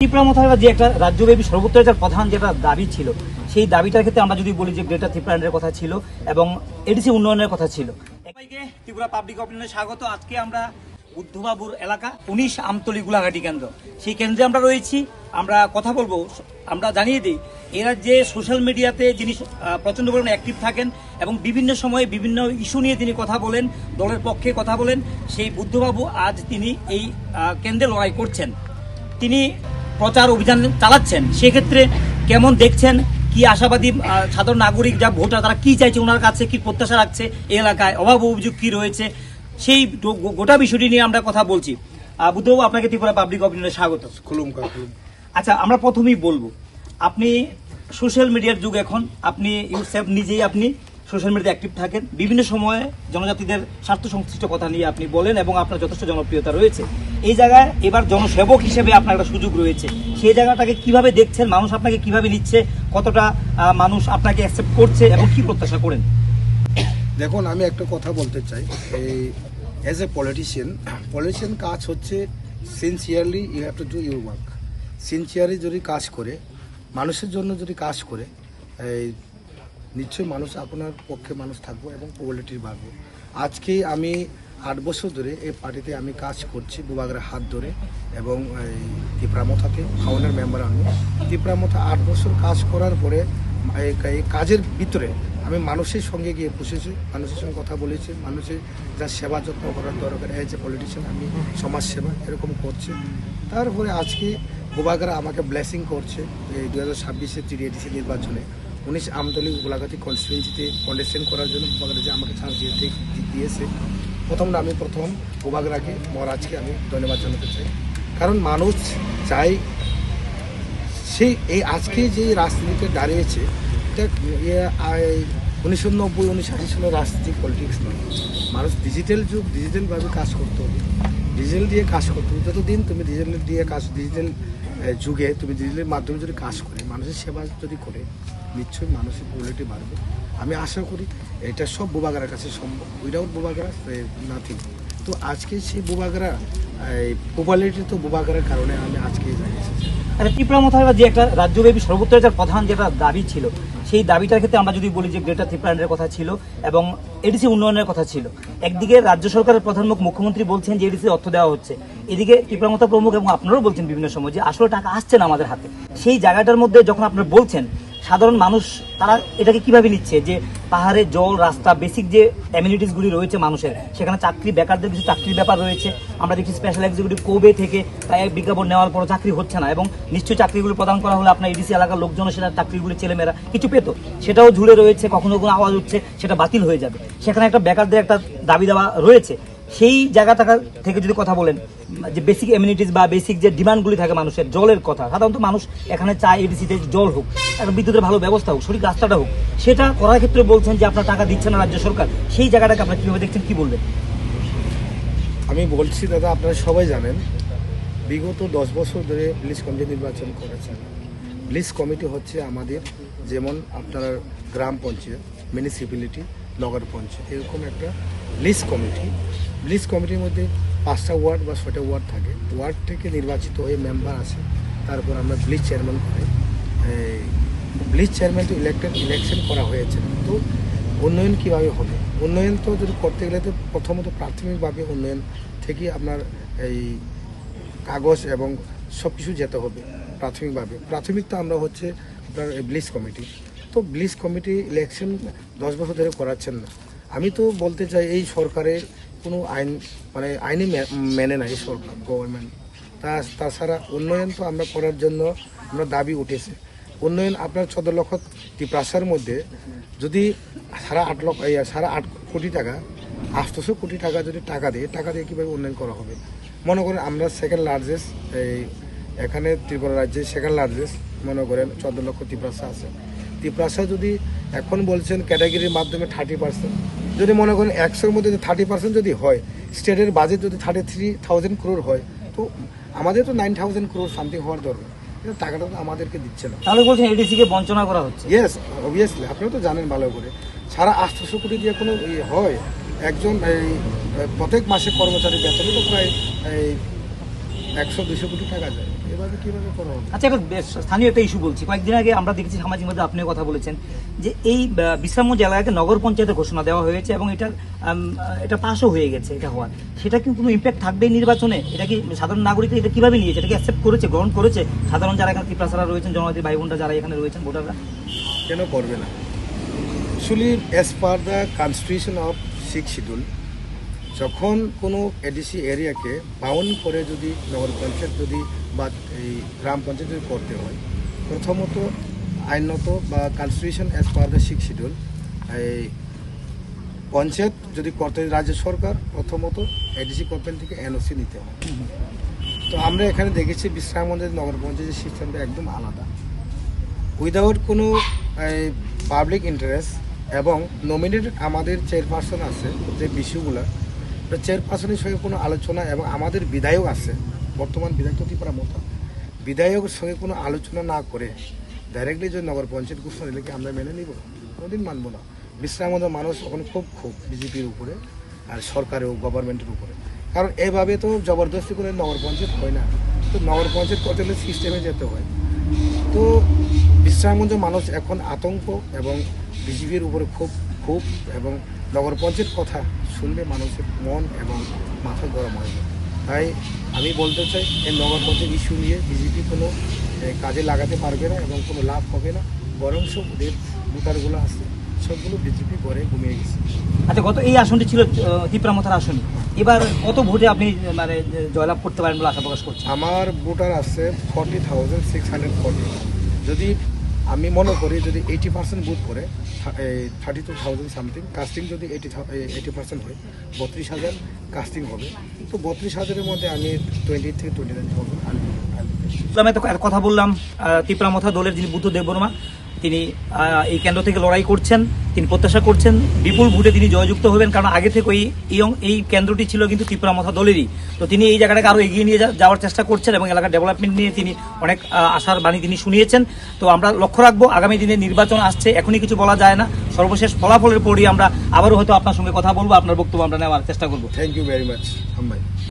ত্রিপুরা মোথায় যে একটা রাজ্যব্যাপী সর্বোচ্চ প্রধান যেটা দাবি ছিল, সেই দাবিটার ক্ষেত্রে আমরা যদি বলি যে গ্রেটার ত্রিপুরার কথা ছিল এবং এডিসি উন্নয়নের কথা ছিল। সবাইকে ত্রিপুরা পাবলিক অপিনিয়নে স্বাগত। আজকে আমরা বুদ্ধবাবুর এলাকা 19 আমতলী গোলাঘাটি কেন্দ্র, সেই কেন্দ্রে আমরা রয়েছি। আমরা কথা বলবো। আমরা জানিয়ে দিই, এরা যে সোশ্যাল মিডিয়াতে যিনি প্রচণ্ড পরিমাণে অ্যাক্টিভ থাকেন এবং বিভিন্ন সময়ে বিভিন্ন ইস্যু নিয়ে তিনি কথা বলেন, দলের পক্ষে কথা বলেন, সেই বুদ্ধবাবু আজ তিনি এই কেন্দ্রে লড়াই করছেন, তিনি প্রচার অভিযান চালাচ্ছেন। সেক্ষেত্রে কেমন দেখছেন, কি আশাবাদী সাধারণ নাগরিক যা ভোটার তারা কি চাইছে, ওনার কাছে কি প্রত্যাশা রাখছে, এই এলাকায় অভাব অভিযোগ কি রয়েছে, সেই গোটা বিষয়টি নিয়ে আমরা কথা বলছি। বুদ্ধবাবু, আপনাকে ত্রিপুরা পাবলিক অপিনিয়নে স্বাগত। আচ্ছা, আমরা প্রথমেই বলবো, আপনি সোশ্যাল মিডিয়ার যুগ এখন, আপনি ইউরসেলফ নিজেই আপনি সোশ্যাল মিডিয়াতে অ্যাক্টিভ থাকেন, বিভিন্ন সময়ে জনজাতিদের স্বার্থ সংশ্লিষ্ট কথা নিয়ে আপনি বলেন এবং আপনার যথেষ্ট জনপ্রিয়তা রয়েছে। এই জায়গায় এবার জনসেবক হিসেবে আপনার একটা সুযোগ রয়েছে, সেই জায়গাটাকে কিভাবে দেখছেন, মানুষ আপনাকে কিভাবে নিচ্ছে, কতটা মানুষ আপনাকে অ্যাকসেপ্ট করছে এবং কি প্রত্যাশা করেন? দেখুন, আমি একটা কথা বলতে চাই। এই অ্যাজ এ পলিটিশিয়ান কাজ হচ্ছে sincerely you have to do your work. Sincerely যদি কাজ করে, মানুষের জন্য যদি কাজ করে, এই নিশ্চয়ই মানুষ আপনার পক্ষে মানুষ থাকবো এবং পপুলারিটি বাড়বো। আজকে আমি 8 বছর ধরে এই পার্টিতে আমি কাজ করছি, বুবাগের হাত ধরে, এবং এই ত্রিপুরামথাতে ফাউন্ডার মেম্বার আমি। ত্রিপুরামথা 8 বছর কাজ করার পরে এই কাজের ভিতরে আমি মানুষের সঙ্গে গিয়ে বসেছি, মানুষের সঙ্গে কথা বলেছি, মানুষের যা সেবা যত্ন করার দরকার, এই যে পলিটিশিয়ান আমি সমাজ সেবা এরকম করছে। তারপরে আজকে বুবাগরা আমাকে ব্লেসিং করছে এই 2026-এর TDADC নির্বাচনে 19 আমতলী গোলাঘাটি কনস্টিটুয়েন্সিতে কন্টেস্টেন্ট করার জন্য বুবাগরা যে আমাকে চান্স দিয়েছে। আমি প্রথম বুবাগরাকে মহারাজকে আমি ধন্যবাদ জানাতে চাই, কারণ মানুষ চাই সেই এই আজকে যে রাজনীতিতে দাঁড়িয়েছে, এটা 1990-1980 সালের রাজনীতিক পলিটিক্স নয়। মানুষ ডিজিটাল যুগ, ডিজিটালভাবে কাজ করতে হবে, ডিজিটাল দিয়ে কাজ করতে হবে। যতদিন তুমি ডিজিটাল যুগে তুমি ডিজিটালের মাধ্যমে যদি কাজ করে, মানুষের সেবা যদি করে, নিশ্চয়ই মানুষের পপুলারিটি বাড়বে। আমি আশা করি এটা সব বুবাগরার কাছে সম্ভব। উইদাউট বুবাগরা নাথিং। তো আজকে সেই বুবাগরা পপুলারিটি তো বুবাগরার কারণে আমি আজকে জানিয়েছি। আচ্ছা, ত্রিপুরা মোথায় যে একটা রাজ্যব্যাপী সর্বোচ্চ প্রধান যেটা দাবি ছিল, সেই দাবিটার ক্ষেত্রে আমরা যদি বলি যে গ্রেটার ত্রিপুরার কথা ছিল এবং এডিসি উন্নয়নের কথা ছিল। একদিকে রাজ্য সরকারের প্রধান মুখ্যমন্ত্রী বলছেন যে এডিসি অর্থ দেওয়া হচ্ছে, এদিকে ত্রিপুরা মোথা প্রমুখ এবং আপনারাও বলছেন বিভিন্ন সময় যে আসলে টাকা আসছে না আমাদের হাতে। সেই জায়গাটার মধ্যে যখন আপনারা বলছেন, সাধারণ মানুষ তারা এটাকে কিভাবে নিচ্ছে যে পাহাড়ে জল, রাস্তা, বেসিক যে অ্যামিনিটিসগুলি রয়েছে মানুষের, সেখানে চাকরি, বেকারদের কিছু চাকরির ব্যাপার রয়েছে। আমরা দেখছি স্পেশাল এক্সিকিউটিভ কোবে থেকে তাই বিজ্ঞাপন নেওয়ার পর চাকরি হচ্ছে না, এবং নিশ্চয়ই চাকরিগুলি প্রদান করা হলে আপনার এডিসি এলাকার লোকজন সেটা চাকরিগুলি ছেলেমেয়েরা কিছু পেত, সেটাও ঝুলে রয়েছে, কখনো কোনো আওয়াজ উঠছে সেটা বাতিল হয়ে যাবে। সেখানে একটা বেকারদের একটা দাবি দেওয়া রয়েছে। সেই জায়গাটা থেকে যদি কথা বলেন, যে বেসিক এমিনিটিস বা বেসিক যে ডিমান্ডগুলি থাকে মানুষের, জলের কথা, সাধারণত মানুষ এখানে চায় এডিসিতে জল হোক, একটা বিদ্যুতের ভালো ব্যবস্থা হোক, সঠিক রাস্তাটা হোক, সেটা করার ক্ষেত্রে বলছেন যে আপনার টাকা দিচ্ছে না রাজ্য সরকার। সেই জায়গাটাকে আপনারা কীভাবে দেখছেন, কি বলবেন? আমি বলছি দাদা, আপনারা সবাই জানেন বিগত 10 বছর ধরে পুলিশ কমিটি নির্বাচন করেছেন। পুলিশ কমিটি হচ্ছে আমাদের যেমন আপনার গ্রাম পঞ্চায়েত, মিউনিসিপ্যালিটি, নগর পঞ্চায়েত, এরকম একটা লিস্ট কমিটি। লিস্ট কমিটির মধ্যে 5টা ওয়ার্ড বা 6টা ওয়ার্ড থাকে। ওয়ার্ড থেকে নির্বাচিত হয়ে মেম্বার আছে, তারপর আমরা ব্লিচ চেয়ারম্যান করে ব্লিচ চেয়ারম্যান তো ইলেকশন করা হয়েছে। তো উন্নয়ন কীভাবে হবে? উন্নয়ন তো যদি করতে গেলে তো প্রথমত প্রাথমিকভাবে উন্নয়ন থেকে আপনার এই কাগজ এবং সব কিছু যেতে হবে প্রাথমিকভাবে। প্রাথমিক তো আমরা হচ্ছে আপনার ব্লিচ কমিটি। তো ব্লিচ কমিটি ইলেকশন 10 বছর ধরে করাচ্ছেন না। আমি তো বলতে চাই এই সরকারের কোনো আইন আইনি মেনে নাই সরকার, গভর্নমেন্ট। তাছাড়া উন্নয়ন তো আমরা করার জন্য আমরা দাবি উঠেছে। উন্নয়ন আপনার 14 লক্ষ ত্রিপ্রাসার মধ্যে যদি 8.5 কোটি টাকা, 800 কোটি টাকা যদি টাকা দিয়ে কীভাবে উন্নয়ন করা হবে? মনে করেন আমরা সেকেন্ড লার্জেস্ট, এখানে ত্রিপুরা রাজ্যে সেকেন্ড লার্জেস্ট মনে করেন 14 লক্ষ ত্রিপ্রাসা আছে। ত্রিপ্রাসা যদি এখন বলছেন ক্যাটাগরির মাধ্যমে 30%, যদি মনে করেন 100-এর মধ্যে 30% যদি হয়, স্টেটের বাজেট যদি 33,000 crore হয়, তো আমাদের তো 9,000 crore সামথিং হওয়ার দরকার। টাকাটা তো আমাদেরকে দিচ্ছে না। তাহলে বলছেন এডিসিকে বঞ্চনা করা হচ্ছে? Yes, obviously. আপনারা তো জানেন ভালো করে, সারা 800 কোটি দিয়ে কোনো হয়? একজন প্রত্যেক মাসে কর্মচারী বেতনে তো প্রায় 100-200 কোটি টাকা যায়। এভাবে কিভাবে করা হবে? আচ্ছা, একটা স্থানীয় একটা ইস্যু বলছি। কয়েকদিন আগে আমরা দেখেছি সামাজিক মাধ্যমে, আপনিও কথা বলেছেন যে এই বিশ্রামগঞ্জ এলাকাকে নগর পঞ্চায়েতের ঘোষণা দেওয়া হয়েছে এবং এটা পাশও হয়ে গেছে। এটা হওয়ার সেটা কি কোনো ইম্প্যাক্ট থাকবে নির্বাচনে? এটা কি সাধারণ নাগরিকরা এটা কিভাবে নিয়েছে? এটা কি অ্যাকসেপ্ট করেছে, গ্রহণ করেছে সাধারণ যারা এখানে ত্রিপুরা রয়েছেন, জনজাতি ভাই বোনরা যারা এখানে রয়েছেন, ভোটাররা? কেন করবে না? Actually as per the constitution of 6 schedule, যখন কোনো এডিসি এরিয়াকে বাউন্ড করে যদি নগর পঞ্চায়েত যদি বা এই গ্রাম পঞ্চায়েত যদি করতে হয়, প্রথমত আইনত বা constitution as per the 6 schedule, এই পঞ্চায়েত যদি করতে হয় রাজ্য সরকার প্রথমত এডিসি গভর্নমেন্ট থেকে এনওসি নিতে হয়। তো আমরা এখানে দেখেছি বিশ্রামগঞ্জের নগর পঞ্চায়েতের সিস্টেমটা একদম আলাদা, উইদাউট কোনো পাবলিক ইন্টারেস্ট, এবং নমিনেটেড আমাদের চেয়ারপারসন আছে যে বিষয়গুলো চেয়ারপারসনের সঙ্গে কোনো আলোচনা, এবং আমাদের বিধায়ক আছে, বর্তমান বিধায়ক ত্রিপুরা মতো বিধায়কের সঙ্গে কোনো আলোচনা না করে ডাইরেক্টলি যদি নগর পঞ্চায়েত ঘোষণা দিলে কি আমরা মেনে নিব? কোনোদিন মানব না। বিশ্রামগঞ্জের মানুষ এখন খুব বিজেপির উপরে আর সরকারের গভর্নমেন্টের উপরে, কারণ এভাবে তো জবরদস্তি করে নগর পঞ্চায়েত হয় না। তো নগর পঞ্চায়েত করতে হলে সিস্টেমে যেতে হয়। তো বিশ্রামগঞ্জের মানুষ এখন আতঙ্ক এবং বিজেপির উপরে খুব এবং নগর পঞ্চায়েত কথা শুনলে মানুষের মন এবং মাথা গরম হয়ে যায়। তাই আমি বলতে চাই এই নগর পঞ্চায়েত ইস্যু নিয়ে বিজেপি কোনো কাজে লাগাতে পারবে না এবং কোনো লাভ হবে না, বরং ওদের ভোটারগুলো আছে সবগুলো বিজেপি করে ঘুমিয়ে গেছে। আচ্ছা, গত এই আসনটি ছিল ত্রিপুরামথার আসন, এবার কত ভোটে আপনি মানে জয়লাভ করতে পারেন বলে আশা প্রকাশ করছেন? আমার ভোটার আছে 40,640। যদি আমি মনে করি যদি 80% বুথ করে 32,000 সামথিং, কাস্টিং যদি 80% হয় 32,000 কাস্টিং হবে। তো 32,000-এর মধ্যে আমি 20 থেকে 29,000 আনবো। আমি তো কথা বললাম ত্রিপুরামথা দলের যিনি বুদ্ধ দেববর্মা, তিনি এই কেন্দ্র থেকে লড়াই করছেন, তিনি প্রত্যাশা করছেন বিপুল ভোটে তিনি জয়যুক্ত হবেন, কারণ আগে থেকে এই কেন্দ্রটি ছিল কিন্তু ত্রিপুরামথা দলেরই। তো তিনি এই জায়গাটাকে আরও এগিয়ে নিয়ে যাওয়ার চেষ্টা করছেন এবং এলাকার ডেভেলপমেন্ট নিয়ে তিনি অনেক আশার বাণী তিনি শুনিয়েছেন। তো আমরা লক্ষ্য রাখবো, আগামী দিনে নির্বাচন আসছে, এখনই কিছু বলা যায় না, সর্বশেষ ফলাফলের পরই আমরা আবারও হয়তো আপনার সঙ্গে কথা বলবো, আপনার বক্তব্য আমরা নেওয়ার চেষ্টা করবো। Thank you very much.